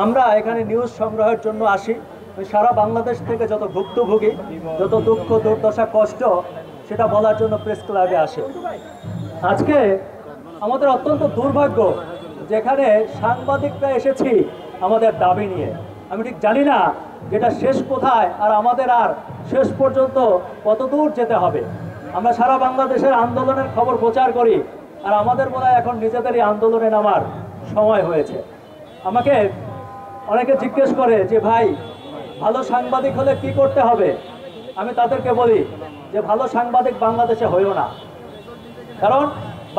আমরা এখানে নিউজ সংগ্রহের জন্য আসি। সারা বাংলাদেশ থেকে যত ভুক্তভোগী, যত দুঃখ দুর্দশা কষ্ট, সেটা বলার জন্য প্রেস ক্লাবে আসে। আজকে আমাদের অত্যন্ত দুর্ভাগ্য, যেখানে সাংবাদিকরা এসেছি আমাদের দাবি নিয়ে। আমি ঠিক জানি না যেটা শেষ কোথায়, আর আমাদের আর শেষ পর্যন্ত কত দূর যেতে হবে। আমরা সারা বাংলাদেশের আন্দোলনের খবর প্রচার করি, আর আমাদের মনে হয় এখন নিজেদেরই আন্দোলনে নামার সময় হয়েছে। আমাকে অনেকে জিজ্ঞেস করে যে ভাই, ভালো সাংবাদিক হলে কি করতে হবে? আমি তাদেরকে বলি যে ভালো সাংবাদিক বাংলাদেশে হইও না। কারণ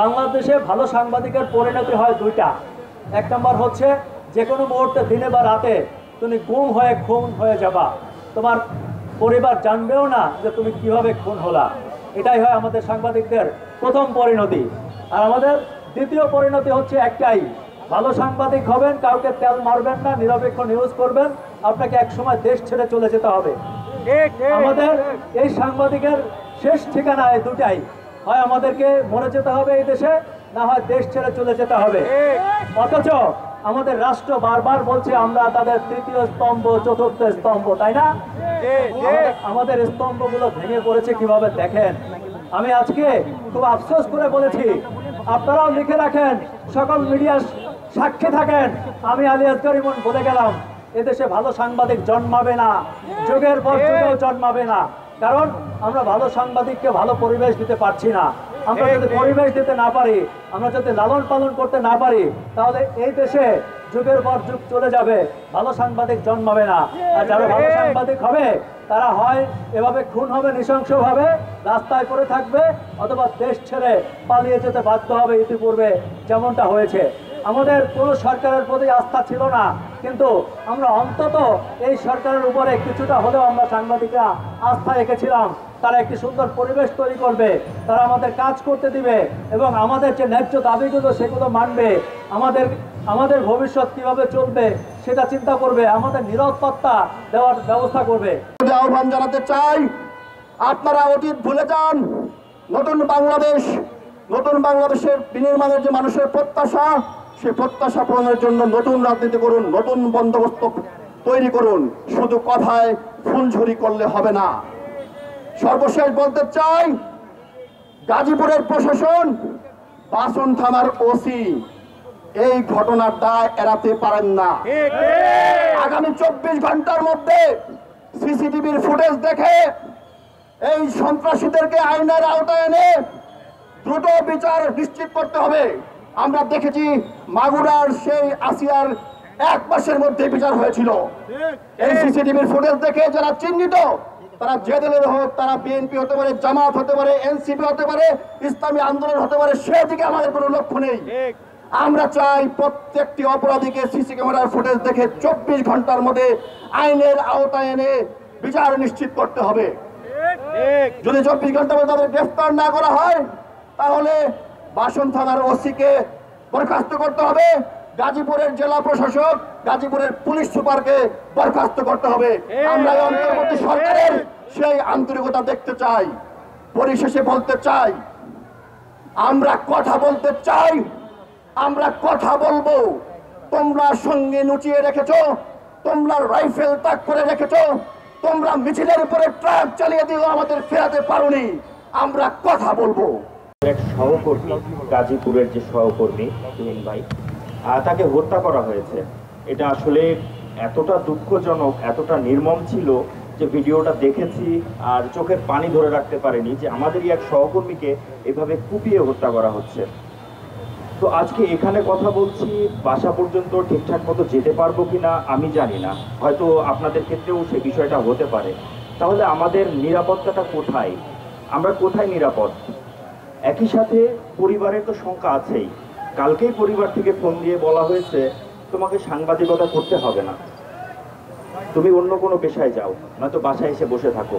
বাংলাদেশে ভালো সাংবাদিকের পরিণতি হয় দুইটা। এক নম্বর হচ্ছে, যে কোনো মুহূর্তে দিনে বা রাতে তুমি গুম হয়ে খুন হয়ে যাবা, তোমার পরিবার জানবেও না যে তুমি কিভাবে খুন হলা। এটাই হয় আমাদের সাংবাদিকদের প্রথম পরিণতি। আর আমাদের দ্বিতীয় পরিণতি হচ্ছে একটাই, ভালো সাংবাদিক হবেন, কাউকে তেল মারবেন না, নিরপেক্ষ নিউজ করবেন, আপনাকে একসময় দেশ ছেড়ে চলে যেতে হবে। আমাদের এই সাংবাদিকের শেষ ঠিকানা এই দুটাই, হয় আমাদেরকে মরে যেতে হবে এই দেশে, না হয় দেশ ছেড়ে চলে যেতে হবে। অথচ আমাদের রাষ্ট্র বারবার বলছে আমরা তাদের তৃতীয় স্তম্ভ, চতুর্থ স্তম্ভ, তাই না? আমাদের স্তম্ভগুলো ভেঙে পড়েছে কিভাবে দেখেন। আমি আজকে খুব আফসোস করে বলেছি, আপনারাও লিখে রাখেন, সকল মিডিয়া সাক্ষী থাকেন, আমি আলী আসগর ইমন বলে গেলাম, এদেশে ভালো সাংবাদিক জন্মাবে না, যুগের পর যুগেও জন্মাবে না। কারণ আমরা ভালো সাংবাদিককে ভালো পরিবেশ দিতে পারছি না। আমরা যদি পরিবেশ দিতে না পারি, আমরা যদি লালন পালন করতে না পারি, তাহলে এই দেশে যুগের পর যুগ চলে যাবে, ভালো সাংবাদিক জন্মাবে না। আর যারা ভালো সাংবাদিক হবে তারা হয় এভাবে খুন হবে নৃশংসভাবে, রাস্তায় পড়ে থাকবে, অথবা দেশ ছেড়ে পালিয়ে যেতে বাধ্য হবে, ইতিপূর্বে যেমনটা হয়েছে। আমাদের কোনো সরকারের প্রতি আস্থা ছিল না, কিন্তু আমরা অন্তত এই সরকারের উপরে কিছুটা হলেও আমরা সাংবাদিকরা আস্থা রেখেছিলাম। তারা একটি সুন্দর পরিবেশ তৈরি করবে, তারা আমাদের কাজ করতে দিবে, এবং আমাদের যে ন্যায্য দাবিগুলো সেগুলো মানবে, আমাদের ভবিষ্যৎ কিভাবে চলবে সেটা চিন্তা করবে, আমাদের নিরাপত্তা দেওয়ার ব্যবস্থা করবে। আহ্বান জানাতে চাই, আপনারা অতীত ভুলে যান। নতুন বাংলাদেশের বিনির্মাণের যে মানুষের প্রত্যাশা, সেই প্রত্যাশা পূরণের জন্য নতুন রাজনীতি করুন, নতুন বন্দোবস্ত তৈরি করুন। শুধু কথায় ফুলঝুরি করলে হবে না। সর্বশেষ বলতে চাই, গাজীপুরের প্রশাসন, বাসন থানার ওসি এই ঘটনার দায় এড়াতে পারেন না। আগামী 24 ঘন্টার মধ্যে সিসিটিভির ফুটেজ দেখে এই সন্ত্রাসীদেরকে আইনের আওতায় এনে দ্রুত বিচার নিশ্চিত করতে হবে। আমরা দেখেছি মাগুরার সেই আসিয়ার 1 মাসের মধ্যে বিচার হয়েছিল। এই সিসিটিভির ফুটেজ দেখে যারা চিহ্নিত, তারা যে দলের হোক, তারা বিএনপি হতে পারে, জামাত হতে পারে, এনসিপি হতে পারে, ইসলামী আন্দোলন হতে পারে, সেদিকে আমাদের কোনো লক্ষ্য নেই। আমরা চাই প্রত্যেকটি অপরাধীকে সিসি ক্যামেরার ফুটেজ দেখে 24 ঘন্টার মধ্যে আইনের আওতায় এনে বিচার নিশ্চিত করতে হবে। যদি 24 ঘন্টার মধ্যে তাদের গ্রেফতার না করা হয়, তাহলে বাসন থানার ওসিকে বরখাস্ত করতে হবে, গাজীপুরের জেলা প্রশাসক, গাজীপুরের পুলিশ সুপারকে বরখাস্ত করতে হবে। আমরা এই অন্তর্বর্তী সরকারের সেই আন্তরিকতা দেখতে চাই। পরিশেষে বলতে চাই, আমরা কথা বলতে চাই, আমরা কথা বলবো। তোমরা সঙ্গে নুচিয়ে রেখেছো, তোমরা রাইফেল তাক করে রেখেছো, তোমরা মিছিলের উপরে ট্রাক চালিয়ে দিও, আমাদের ফেরাতে পারোনি। আমরা কথা বলবো। এক সহকর্মী, গাজীপুরের যে সহকর্মী তুহিন ভাই, তাকে হত্যা করা হয়েছে। এটা আসলে এতটা দুঃখজনক, এতটা নির্মম ছিল যে ভিডিওটা দেখেছি আর চোখের পানি ধরে রাখতে পারেনি, যে আমাদেরই এক সহকর্মীকে এভাবে কুপিয়ে হত্যা করা হচ্ছে। তো আজকে এখানে কথা বলছি, বাসা পর্যন্ত ঠিকঠাক মতো যেতে পারবো কিনা আমি জানি না, হয়তো আপনাদের ক্ষেত্রেও সে বিষয়টা হতে পারে। তাহলে আমাদের নিরাপত্তাটা কোথায়? আমরা কোথায় নিরাপদ? একই সাথে পরিবারের তো শঙ্কা আছেই। কালকেই পরিবার থেকে ফোন দিয়ে বলা হয়েছে, তোমাকে সাংবাদিকতা করতে হবে না, তুমি অন্য কোনো পেশায় যাও, নয়তো বাসায় এসে বসে থাকো।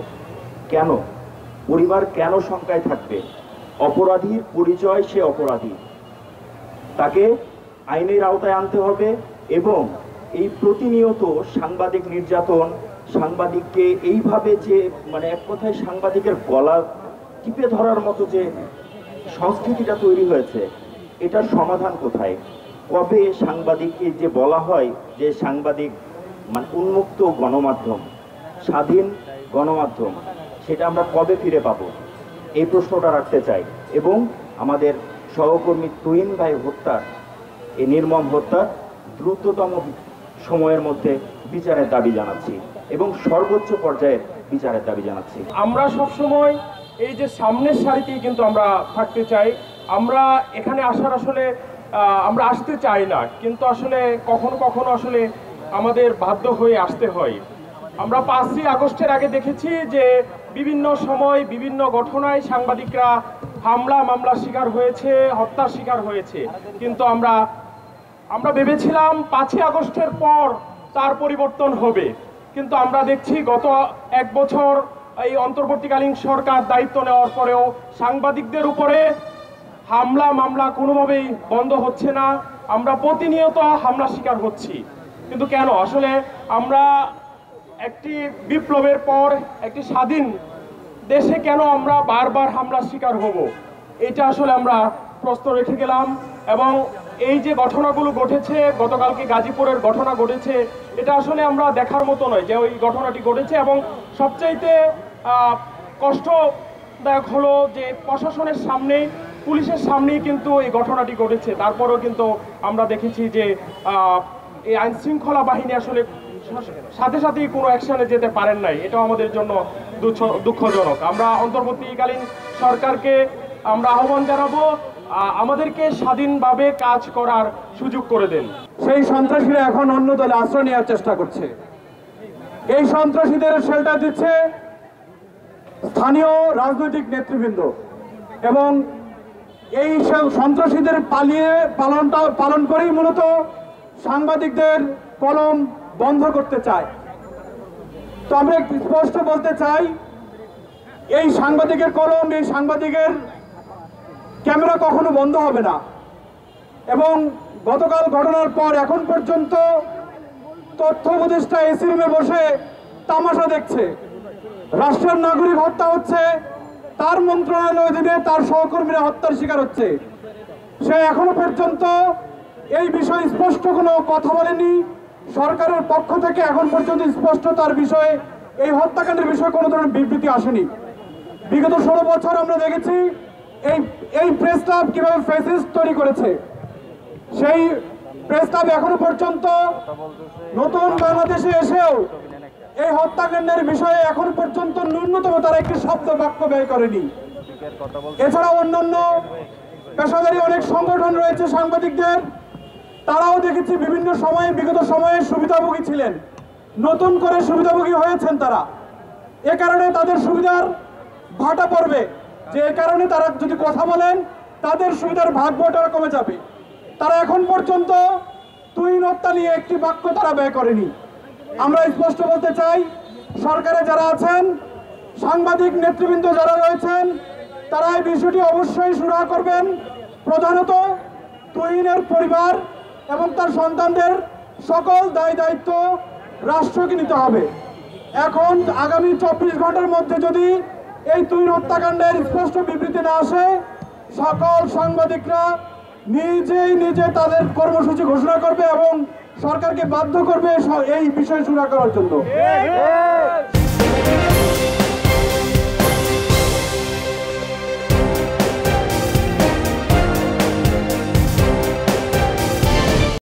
কেন? পরিবার কেন শঙ্কায় থাকবে? অপরাধীর পরিচয় সে অপরাধী, তাকে আইনের আওতায় আনতে হবে। এবং এই প্রতিনিয়ত সাংবাদিক নির্যাতন, সাংবাদিককে এইভাবে যে এক কথায় সাংবাদিকের গলা টিপে ধরার মতো যে সংস্কৃতিটা তৈরি হয়েছে, এটার সমাধান কোথায়? কবে সাংবাদিককে যে বলা হয় যে সাংবাদিক মানে উন্মুক্ত গণমাধ্যম, স্বাধীন গণমাধ্যম, সেটা আমরা কবে ফিরে পাবো এই প্রশ্নটা রাখতে চাই। এবং আমাদের সহকর্মী তুহিন ভাই হত্যার, এই নির্মম হত্যা দ্রুততম সময়ের মধ্যে বিচারের দাবি জানাচ্ছি এবং সর্বোচ্চ পর্যায়ে বিচারের দাবি জানাচ্ছি। আমরা সবসময় এই যে সামনের সারিতেই কিন্তু আমরা থাকতে চাই। আমরা এখানে আসার আসলে আমরা আসতে চাই না, কিন্তু আসলে কখনো কখনো আসলে আমাদের বাধ্য হয়ে আসতে হয়। আমরা 5ই আগস্টের আগে দেখেছি যে বিভিন্ন সময় বিভিন্ন ঘটনায় সাংবাদিকরা হামলা মামলার শিকার হয়েছে, হত্যার শিকার হয়েছে, কিন্তু আমরা ভেবেছিলাম 5ই আগস্টের পর তার পরিবর্তন হবে, কিন্তু আমরা দেখছি গত 1 বছর এই অন্তর্বর্তীকালীন সরকার দায়িত্ব নেওয়ার পরেও সাংবাদিকদের উপরে হামলা মামলা কোনোভাবেই বন্ধ হচ্ছে না। আমরা প্রতিনিয়ত হামলা শিকার হচ্ছি। কিন্তু কেন? আসলে আমরা একটি বিপ্লবের পর একটি স্বাধীন দেশে কেন আমরা বারবার হামলার শিকার হব, এটা আসলে আমরা প্রশ্ন রেখে গেলাম। এবং এই যে ঘটনাগুলো ঘটেছে, গতকালকে গাজীপুরের ঘটনা ঘটেছে, এটা আসলে আমরা দেখার মতো নয় যে ওই ঘটনাটি ঘটেছে। এবং সবচাইতে কষ্টদায়ক হলো যে প্রশাসনের সামনে, পুলিশের সামনেই কিন্তু এই ঘটনাটি ঘটেছে। তারপরেও কিন্তু আমরা দেখেছি যে এই আইন শৃঙ্খলা বাহিনী আসলে সাথে সাথেই কোনো অ্যাকশনে যেতে পারেন নাই। এটাও আমাদের জন্য দুঃখজনক। আমরা অন্তর্বর্তীকালীন সরকারকে আমরা আহ্বান জানাবো, আমাদেরকে স্বাধীনভাবে কাজ করার সুযোগ করে দেন। সেই সন্ত্রাসীরা এখন অন্য দলে আশ্রয় নেওয়ার চেষ্টা করছে। এই সন্ত্রাসীদের শেল্টার দিচ্ছে স্থানীয় রাজনৈতিক নেতৃবৃন্দ এবং এই সন্ত্রাসীদের পালন করেই মূলত সাংবাদিকদের কলম বন্ধ করতে চায়। তো আমরা স্পষ্ট বলতে চাই, এই সাংবাদিকের কলম, এই সাংবাদিকের ক্যামেরা কখনো বন্ধ হবে না। এবং গতকাল ঘটনার পর এখন পর্যন্ত তথ্য উপদেষ্টা এসি রুমে বসে তামাশা দেখছে। রাষ্ট্রের নাগরিক হত্যা হচ্ছে, তার মন্ত্রণালয় অধীনে তার সহকর্মীরা হত্যার শিকার হচ্ছে। সে এখনো পর্যন্ত এই বিষয়ে স্পষ্ট কোনো কথা বলেনি। সরকারের পক্ষ থেকে এখন পর্যন্ত স্পষ্ট তার বিষয়ে, এই হত্যাকাণ্ডের বিষয়ে কোনো ধরনের বিবৃতি আসেনি। বিগত 16 বছর আমরা দেখেছি এই প্রেস ক্লাব কিভাবে ফেসিস্ট তৈরি করেছে। সেই প্রেস ক্লাব এখনো পর্যন্ত নতুন বাংলাদেশে এসেও এই হত্যাকাণ্ডের বিষয়ে এখন পর্যন্ত ন্যূনতম তারা একটি শব্দ বাক্য ব্যয় করেনি। এছাড়াও অন্যান্য পেশাদারী অনেক সংগঠন রয়েছে সাংবাদিকদের, তারাও দেখেছি বিভিন্ন সময়ে, বিগত সময়ে সুবিধাভোগী ছিলেন, নতুন করে সুবিধাভোগী হয়েছেন তারা। এ কারণে তাদের সুবিধার ভাটা পড়বে, যে কারণে তারা যদি কথা বলেন তাদের সুবিধার ভাগ বটরা কমে যাবে। তারা এখন পর্যন্ত তুহিন হত্যা নিয়ে একটি বাক্য তারা ব্যয় করেনি। আমরা স্পষ্ট বলতে চাই, সরকারে যারা আছেন, সাংবাদিক নেতৃবৃন্দ যারা রয়েছেন, তারা এই বিষয়টি অবশ্যই সুরাহা করবেন। প্রধানত তুহিনের পরিবার এবং তার সন্তানদের সকল দায় দায়িত্ব রাষ্ট্রকে নিতে হবে। এখন আগামী 24 ঘন্টার মধ্যে যদি এই তুহিন হত্যাকাণ্ডের স্পষ্ট বিবৃতি না আসে, সকল সাংবাদিকরা নিজে তাদের কর্মসূচি ঘোষণা করবে এবং সরকারকে বাধ্য করবে এই বিষয়ে সুরাহা করার জন্য।